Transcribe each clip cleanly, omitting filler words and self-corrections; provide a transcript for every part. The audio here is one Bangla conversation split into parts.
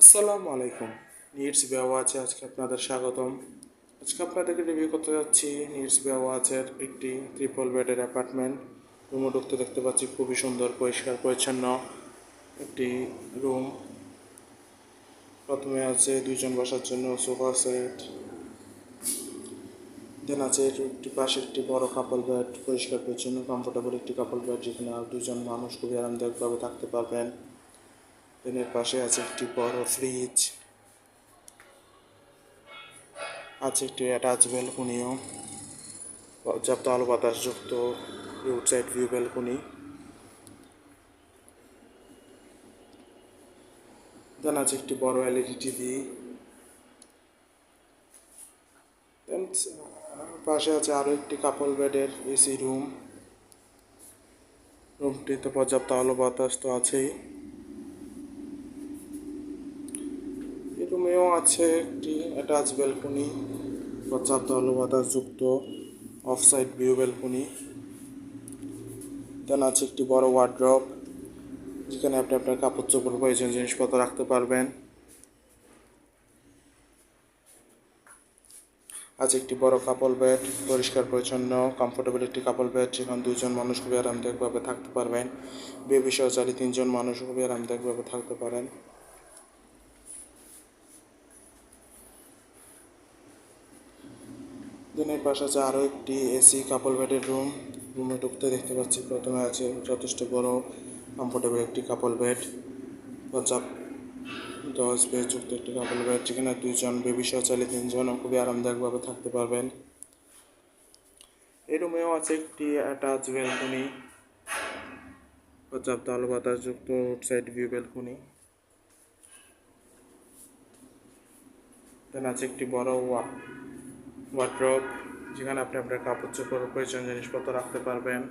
আসসালামু আলাইকুম। নিডস বে ওয়াচে আজকে আপনাদের স্বাগতম। আজকে আপনাদেরকে রিভিউ করতে যাচ্ছি নিডস বে ওয়াচের একটি ট্রিপল বেডের অ্যাপার্টমেন্ট। রুমে ঢুকতে দেখতে পাচ্ছি খুবই সুন্দর পরিষ্কার পরিচ্ছন্ন একটি রুম। প্রথমে আছে দুইজন বসার জন্য সোফা সেট, দেন আছে একটি পাশে একটি বড় কাপল বেড, পরিষ্কার পরিচ্ছন্ন কমফোর্টেবল একটি কাপল বেড যেখানে আর দুজন মানুষ খুবই আরামদায়কভাবে থাকতে পারবেন। দেন এর পাশে আছে একটি বড় ফ্রিজ, আছে একটি অ্যাটাচ ব্যালকনিও, পর্যাপ্ত আলো বাতাসযুক্ত রোড ভিউ ব্যালকনি। দেন আছে একটি বড় এলইডি টিভি। দেন পাশে আছে আরও একটি কাপল বেডের এসি রুম। রুমটিতে পর্যাপ্ত আলো বাতাস তো আছেই। এই রুমেও আছে একটি অ্যাটাচ ব্যালকনি, পর্যাপ্ত আলো বাতাসযুক্ত অফ সাইড ভিউ ব্যালকনি। দেন আছে একটি বড় ওয়ার্ড্রপ যেখানে আপনি আপনার কাপড় চোপড় প্রয়োজনীয় জিনিসপত্র রাখতে পারবেন। আছে একটি বড় কাপল বেড, পরিষ্কার পরিচ্ছন্ন কমফোর্টেবল একটি কাপল বেড যেখানে দুজন মানুষ খুবই আরামদায়কভাবে থাকতে পারবেন। বেবি সহচারী তিনজন মানুষ খুবই আরামদায়কভাবে থাকতে পারেন। দিনের পাশে আছে আরও একটি এসি কাপল বেডের রুম। রুমে ঢুকতে দেখতে পাচ্ছি প্রথমে আছে যথেষ্ট বড় কমফোর্টেবল একটি কাপল বেড, পর্যাপ্ত স্পেসযুক্ত একটি কাপল বেড যেখানে দুইজন বেবি সহচারী তিনজন খুবই আরামদায়কভাবে থাকতে পারবেন। এই রুমেও আছে একটি অ্যাটাচ ব্যালকনি, পর্যাপ্ত আলো বাতাসযুক্ত রোড সাইড ভিউ ব্যালকনি। দেন আছে একটি বড় ওয়ার্ড্রপ যেখানে আপনি আপনার কাপড় চোপড় প্রয়োজনীয় জিনিসপত্র রাখতে পারবেন।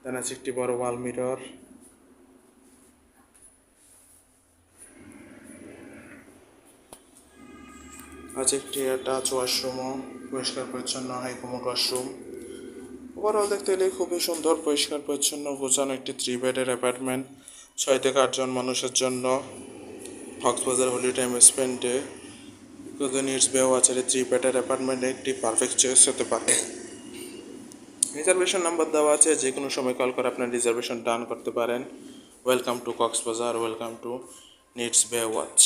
দেন আছে একটি বড় ওয়াল মিরর। আছে একটি অ্যাটাচ ওয়াশরুমও, পরিষ্কার পরিচ্ছন্ন হাই কমোড ওয়াশরুম। ওভারঅল দেখতে গেলে খুবই সুন্দর পরিষ্কার পরিচ্ছন্ন গোছানো একটি 3 বেডের অ্যাপার্টমেন্ট 6 থেকে 8 জন মানুষের জন্য কক্সবাজার হলিডে টাইম স্পেন্ডে নিডস বে ওয়াচের 3 বেডের অ্যাপার্টমেন্ট একটি পারফেক্ট চয়েস হতে পারে। রিজার্ভেশন নাম্বার দেওয়া আছে, যে কোনো সময় কল করে আপনার রিজার্ভেশন ডান করতে পারেন। Welcome to Cox's Bazar, welcome to needs বে ওয়াচ।